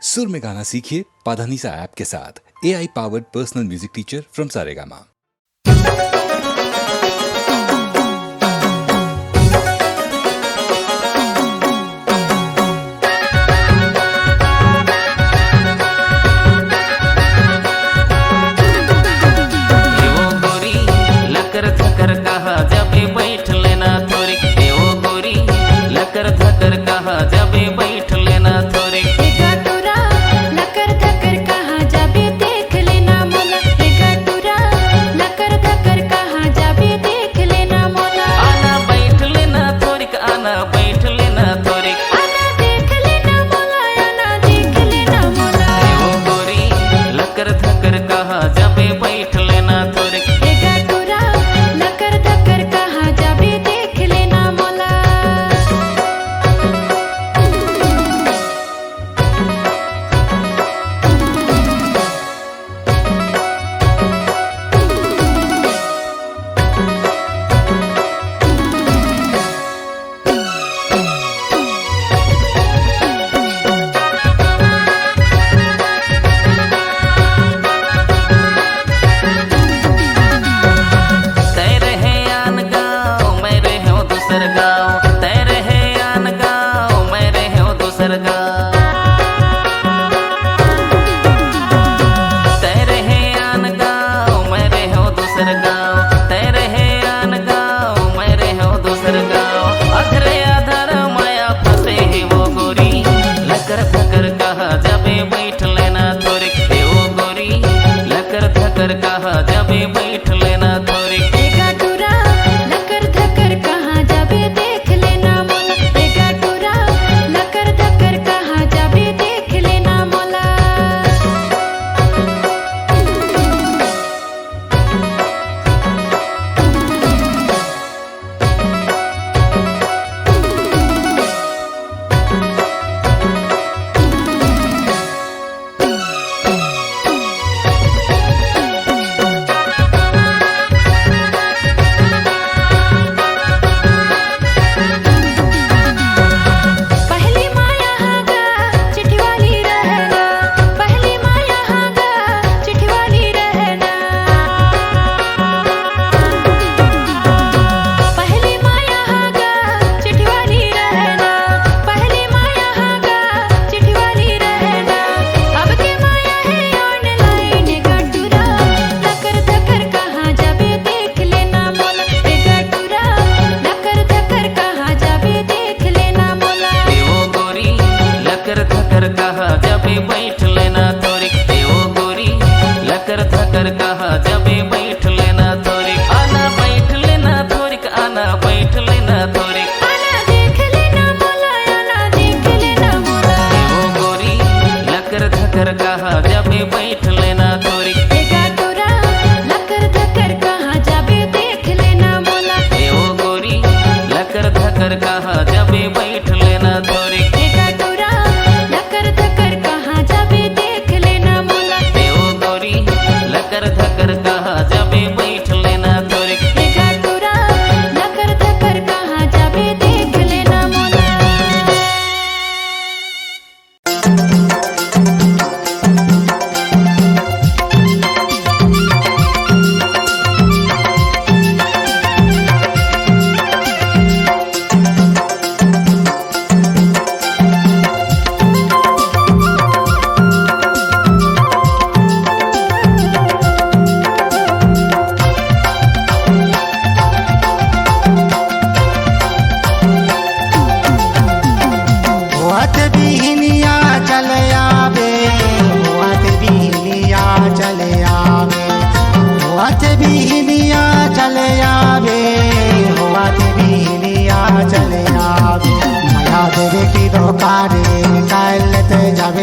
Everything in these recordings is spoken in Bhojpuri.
सुर में गाना सीखिए पाधानीसा ऐप के साथ। AI powered personal music teacher from Saregama.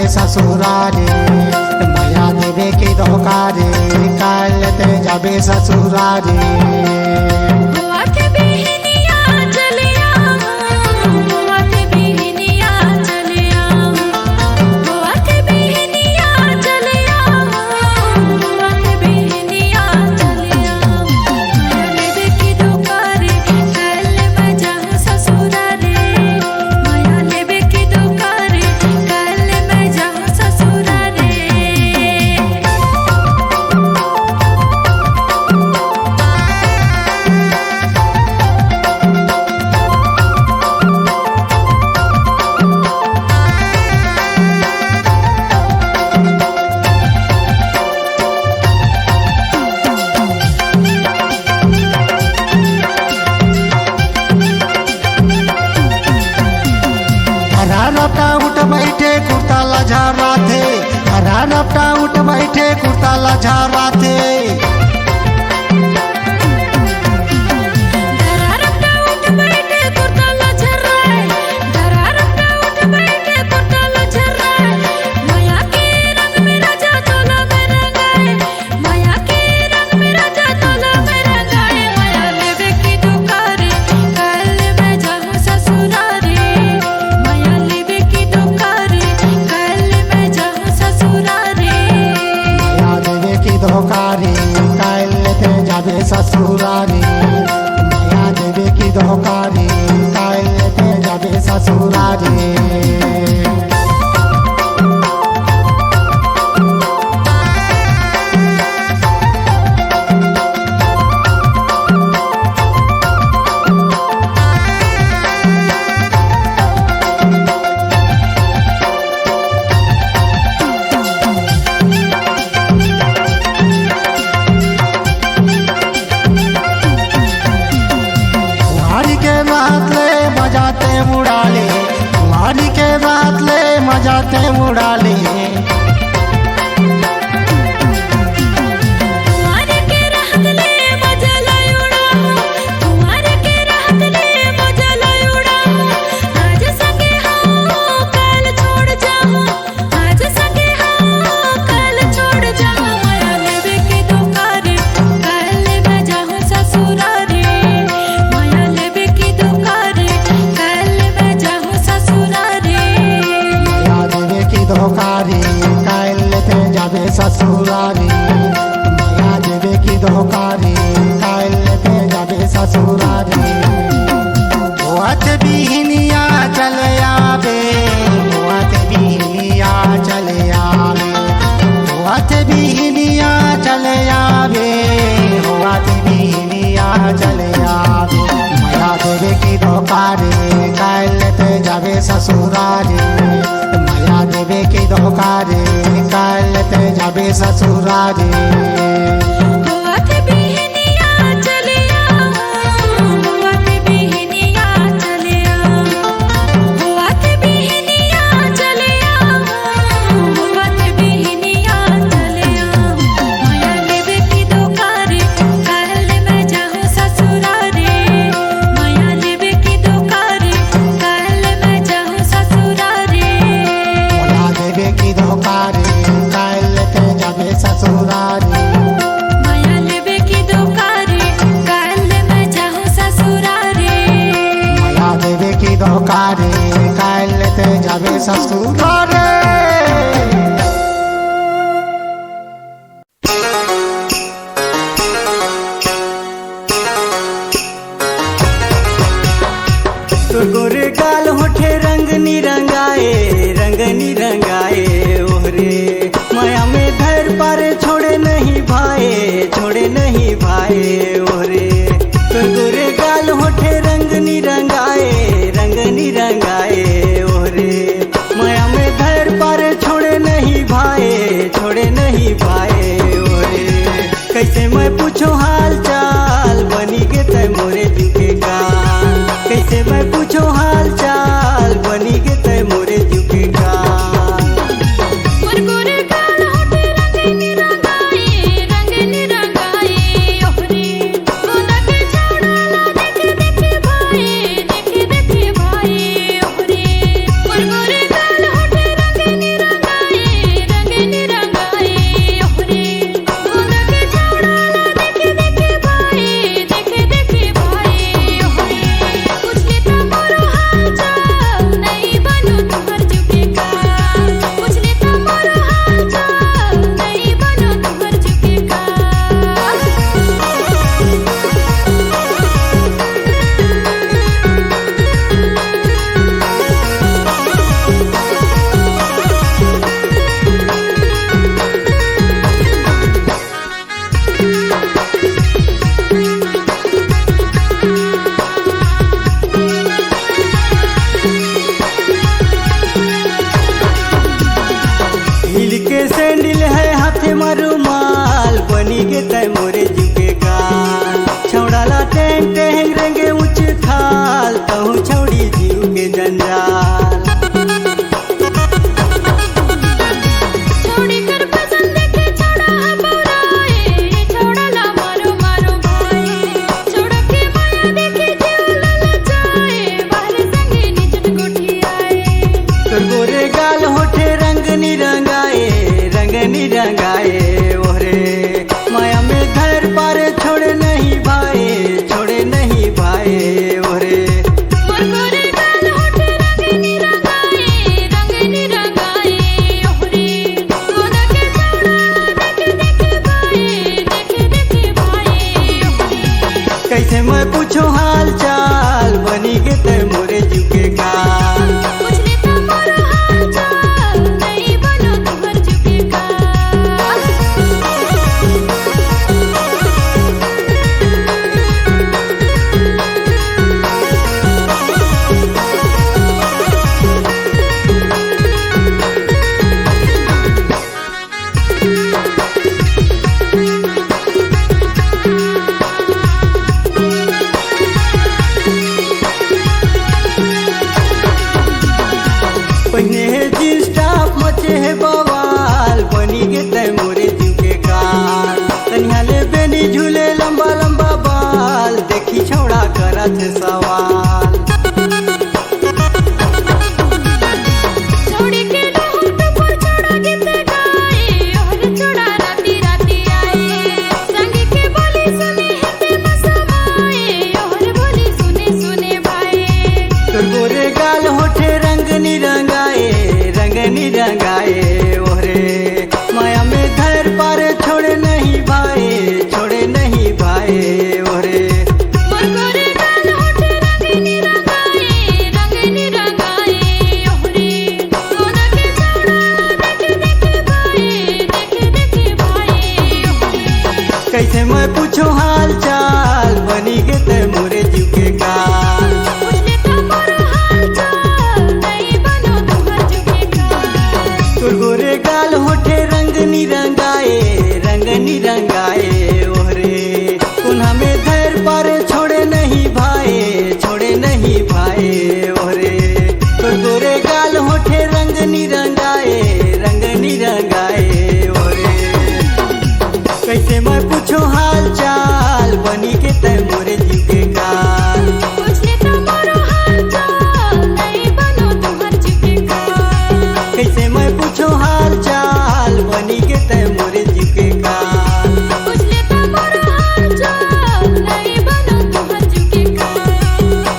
ससुरारे माया देवे की धोखारे कालते जाबे ससुरारे झारा थे हरा रपटा उठ बैठे कुर्ता ला झारा थे धोकारी काल ते जाबे ससुरारी माया देवे की धोकारी काल ते जाबे ससुरारी कुमारी के बात ले मजाते उड़ाले धोकारी काल ते जाबे ससुरारी माया देवे की धोकारी काल ते जाबे ससुरारी होत बिहनिया चले आवे होत बिहनिया चले आवे होत बिहनिया चले आवे होत बिहनिया चले आवे माया देवे की धोकारी काल ते जाबे ससुरारी माया देवे की धोकारी काल ते जाबे ससुरारी ससुरारी माया लेबे की धोकारी काल मैं जाऊं ससुरारी माया देवे की धोकारी काल ते जाबे ससुरारी गोरे गाल होठे रंग निरंगाए ओहरे माया में धर पारे छोड़े नहीं भाए ओहरे गोरे गाल होठे रंग निरंगाए ओहरे माया में रंगाए ओरे माया में घर पर छोड़े नहीं भाई छोड़े नहीं भाई ओरे मोर गोरे गाल होठ रंगनी रंगाए ओहरे सोना के चौड़ा देख भाई ओहरे कैसे मैं पूछो हाल चाल बनी गे ते मोरे जीव के काल पूछले तो मोर हाल चाल नहीं बनो तुहर जुके का पहिने है जींस टॉप मचे है बवाल बनी गे ते मोरे जीव के काल तनिया ले बेनी झूले लंबा लंबा बाल देखी छौड़ा करत है सवाल छोड़ी के लहूट पर छोड़ा गीत गाए ओहरे छोड़ा राती राती आए संग के बोली सुने हिते मसमाए ओहरे बोली सुने सुने भाई तोर गोरे गाल होठे रंग निरंगाए ओरे माया में घर पर छोड़े नहीं भाई छोड़े नहीं भाई ओरे मोर गोरे गाल होठ रंगनी रंगाए ओहरे सोना के चौड़ा देख भाई ओहरे कैसे मैं पूछो हाल चाल बनी गे ते मोरे जीव के काल पूछले तो मोर हाल चाल नहीं बनो तुहर जुके का तोर गोरे गाल होठे रंग निरंगाए ओरे पुनः में घर पर छोड़े नहीं भाई ओरे तोर गोरे गाल होठे रंग निरंगाए ओरे कैसे मैं पूछो हाल चाल बनी के ते मोरे जीव के काल पूछले तो मोर हाल चाल नहीं बनो तुहर जुके का कैसे मैं पूछो हाल चाल बनी के ते मोरे जीव के काल पूछले तो मोर हाल चाल नहीं बनो तुहर जुके का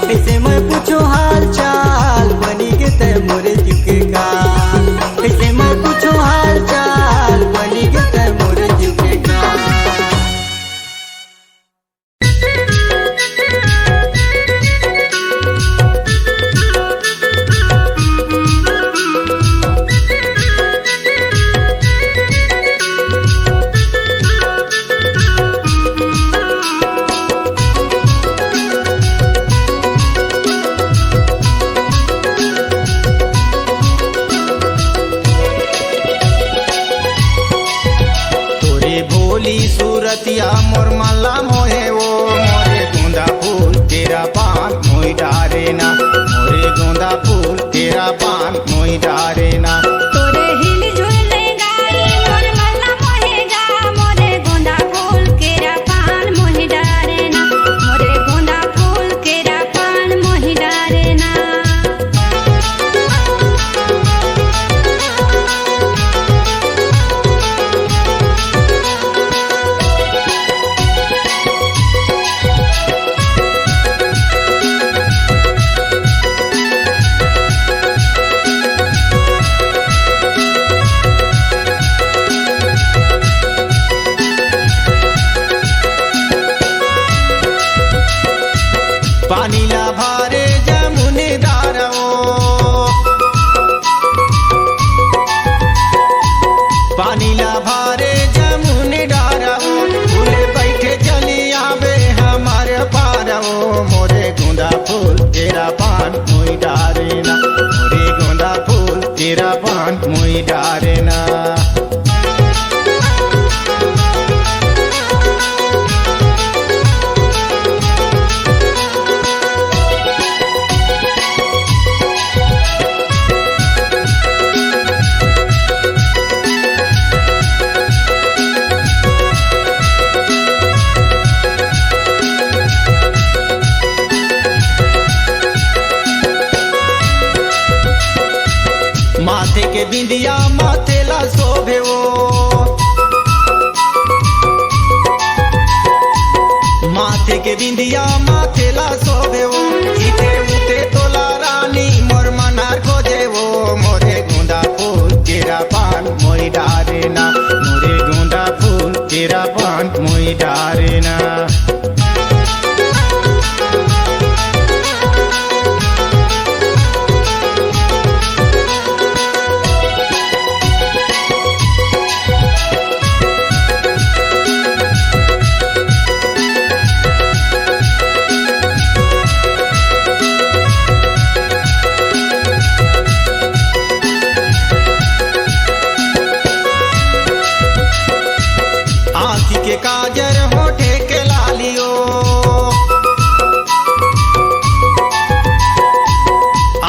कैसे मैं पूछो हाल चाल बनी के ते मोरे जीव के काल कैसे मैं पूछो हाल चाल बनी के ते मोरे जीव के काल तोरे भोली सूरतिया मोर माला मोहे वो मोरे गोंदा फूल तेरा पान मोई डारे ना मोरे गोंदा फूल तेरा पान मोई डारे ना तोरे हिल झुल गाई मोर मल्ला मोहेगा मोरे गोंदा फूल केरा पान मोहि डारे ना मोरे गोंदा फूल केरा पान मोहि डारे ना पानी ला भारे जमुने दारो पानी ला भारे जमुने डारो फूले बैठे चली आवे हमारे पारो मोरे गोंदा फूल तेरा पान मोई डारे ना मोरे गोंदा फूल तेरा पान मोई डारे ना माथे के बिंदिया माथे ला शोभे वो के बिंदिया माथेला सोभे वो इते उते तोला रानी मोर मनार खोजे वो मोरे गुंदा फूल तेरा पान मोई डारे ना मोरे गुंदा फूल तेरा पान मोई डारे ना के काजर होठे के लालियो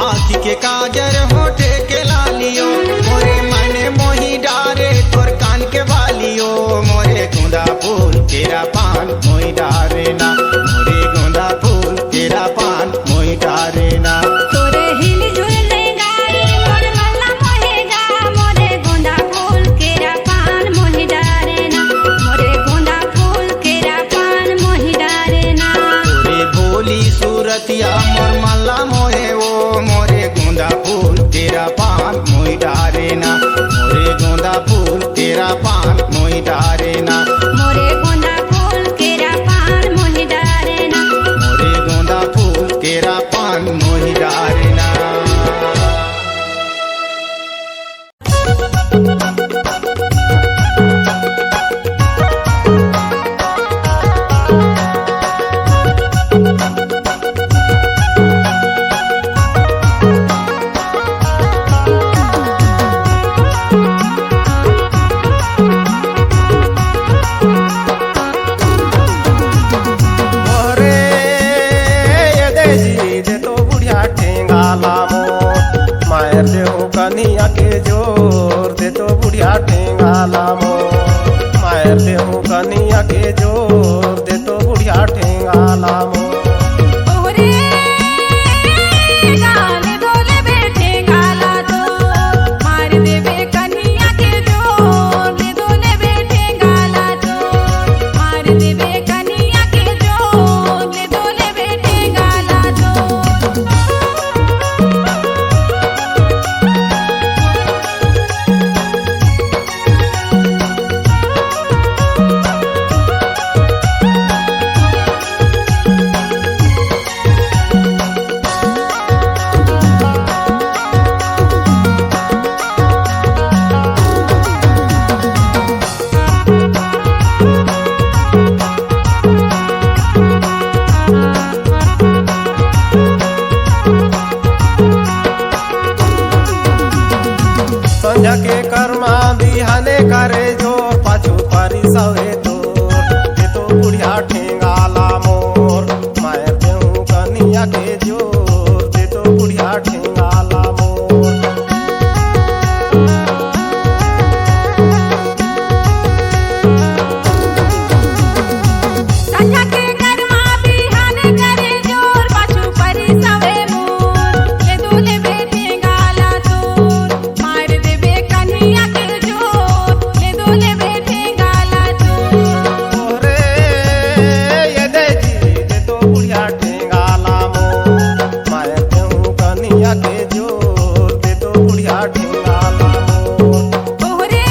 आँखी के काजर होठे के लालियो मोरे मने मोही डारे तोर कान के बालियो मोरे गुंदा फूल तेरा पान मोही डारे ना मोरे गुंदा फूल तेरा पान मोही डारे ना तोरे हिल झुल नहीं गाई मोर मल्ला मोहेगा मोरे गोंदा फूल केरा पान मोहि डारे ना मोरे गोंदा फूल केरा पान मोहि डारे ना तोरे भोली सूरतिया मोर मल्ला मोहे वो मोरे गुंदा फूल तेरा पान मोही डारे ना मोरे गुंदा फूल तेरा पान मोही डारे ना मोरे गोंदा फूल केरा पान मोहि डारे ना मोरे गुंदा फूल तेरा पान मोही डारे ना कनिया के जोर दे तो बुढ़िया ठेंगाला मो मायर दे हूँ कनिया के जोर दे तो बुढ़िया ठेंगाला मो ओरे गाले बोले बैठे गाला तो मार देवे कन्हैया के जोर ले दोले बैठे गाला तो मार देवे कन्हैया के जोर ले दोले बैठे गाला तो संझा के कर्मा बिहाने करे जो पाछू पारी सवे तोर दे तो बुढ़िया ठेंगाला मोर मायर दे हूँ कनिया के जोर दे तो बुढ़िया ठेंगाला मोर संझा के कर्मा बिहाने करे जोर पाछू परी सवे मोर ले दोले बैठे गाला तोर मार देवे कन्हैया के जोर ले दोले बैठे गाला तोर रे ये दे जी दे तो बुढ़िया ठेंगाला मोर मायर दे हूँ कनिया के जोर दे तो बुढ़िया ठेंगाला मोर ओरे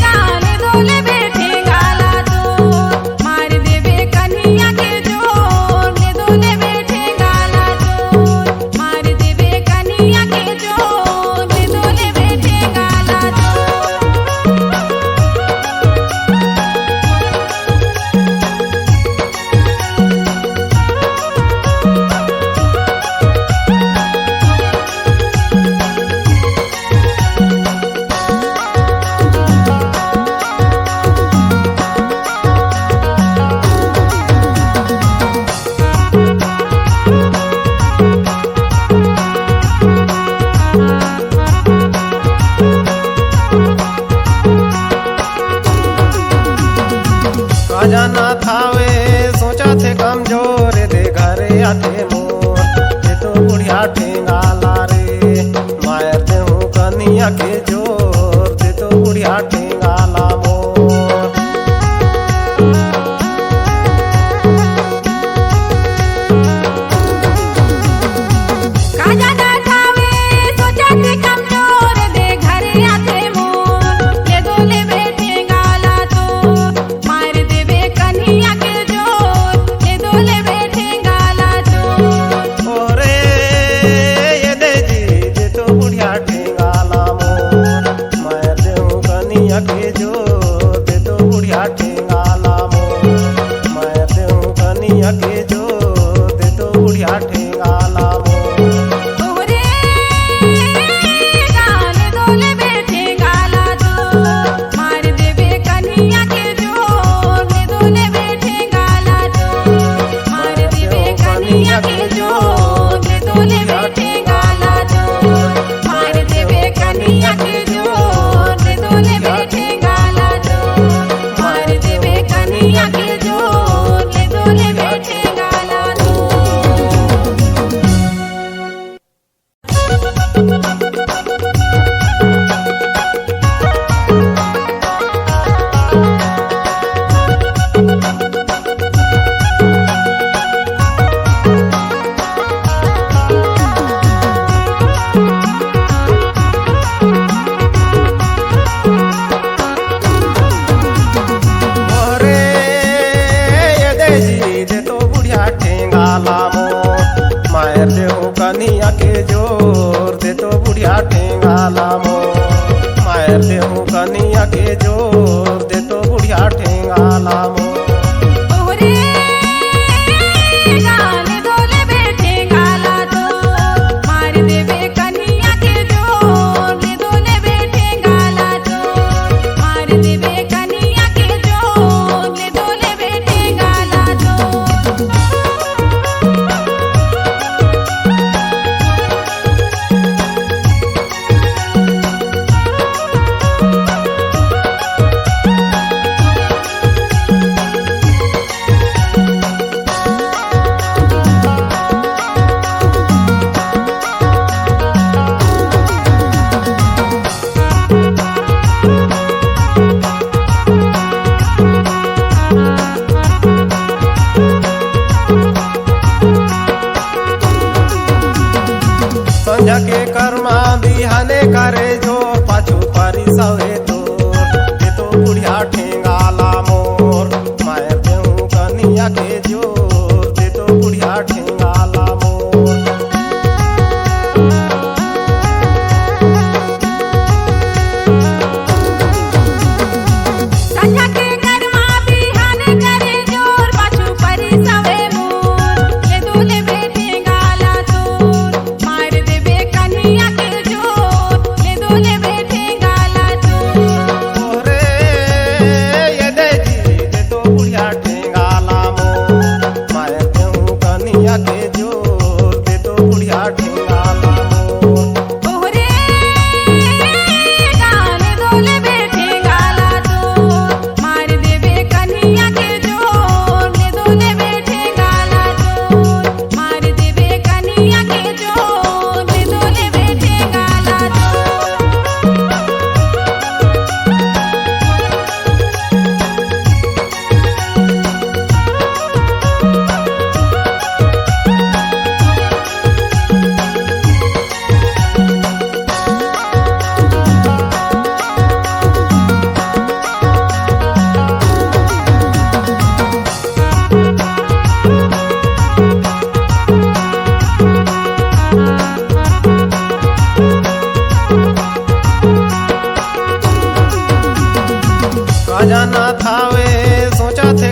गाले दोले बैठे गाला तोर मार देवे कन्हैया के जोर ले दोले बैठे गाला तोर मार देवे कन्हैया के जोर ले दोले बैठे गाला तोर खजाना थावे सोचा थे कमजोर दे घरे आते मोर दे तो बुढ़िया ठेंगाला रे मायर दे हूँ कनिया के जोर दे तो बुढ़िया ठेंगाला मोर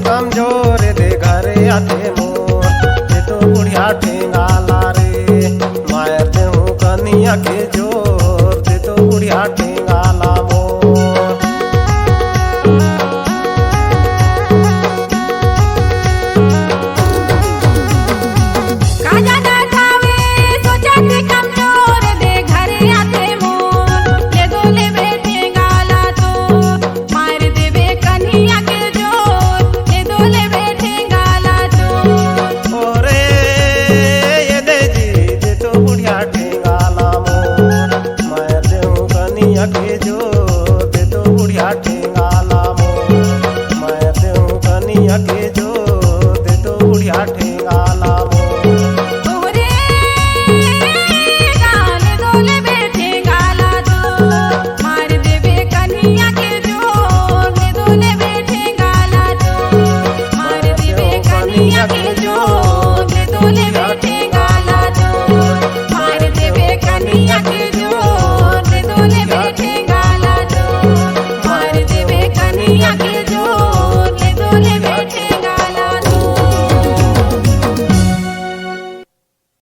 कमजोर दे घरे आते मोर ये तो बुढ़िया ठेंगाला रे मायर दे हूँ कनिया के जोर दे तो बुढ़िया ठेंगाला मोर काजा ना खावे सोचा के कमजोर दे घरे आते मोर ले दो ले बेटे गाला तो मार देवे कन्हैया के जोर ले दो ले बेटे गाला तो ओरे ये दे जी दे तो बुढ़िया ठेंगाला मोर मायर दे हूँ कनिया के जोर दे तो बुढ़िया ठेंगाला मोर मायर दे हूँ कनिया के जोर दे तो बुढ़िया ठेंगाला मोर ओरे गाले दो ले बेटे गाला तो मार देवे कन्हैया